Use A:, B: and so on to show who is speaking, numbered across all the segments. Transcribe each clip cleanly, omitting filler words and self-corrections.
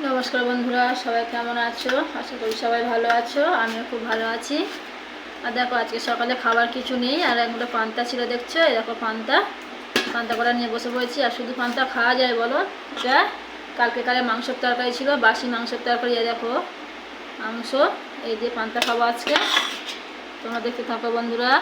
A: নমস্কার বন্ধুরা, সবাই কেমন আছো? আশা করি সবাই ভালো আছো। আমিও খুব ভালো আছি। আর দেখো, আজকে সকালে খাবার কিছু নেই, আর এগুলো পান্তা ছিল, দেখছো? এই দেখো পান্তা পান্তা করা নিয়ে বসে পড়েছি। আর শুধু পান্তা খাওয়া যায় বলো? এটা কালকে মাংসের তরকারি ছিল, বাসি মাংসের তরকারি। দেখো মাংস, এই যে পান্তা খাবো আজকে। তোমরা দেখতে থাকো বন্ধুরা।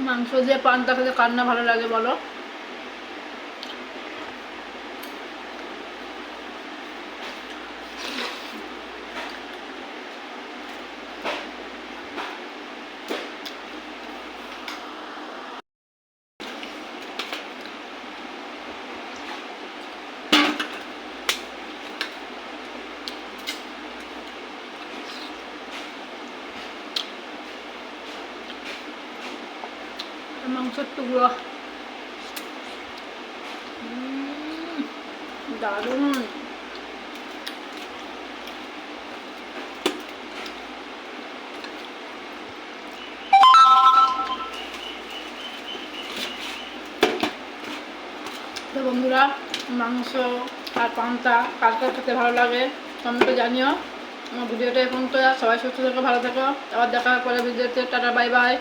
A: মাংস দিয়ে পান্তা খেতে কার না ভালো লাগে বলো? মাংসের টুকরো দারুণ। তো বন্ধুরা, মাংস আর পান্তা কার কার খেতে ভালো লাগে কমেন্টে জানিও। আমার ভিডিওটা এখন তো, সবাই সুস্থ থেকো, ভালো থেকো। আবার দেখা পরে ভিডিওতে। Tata, bye bye.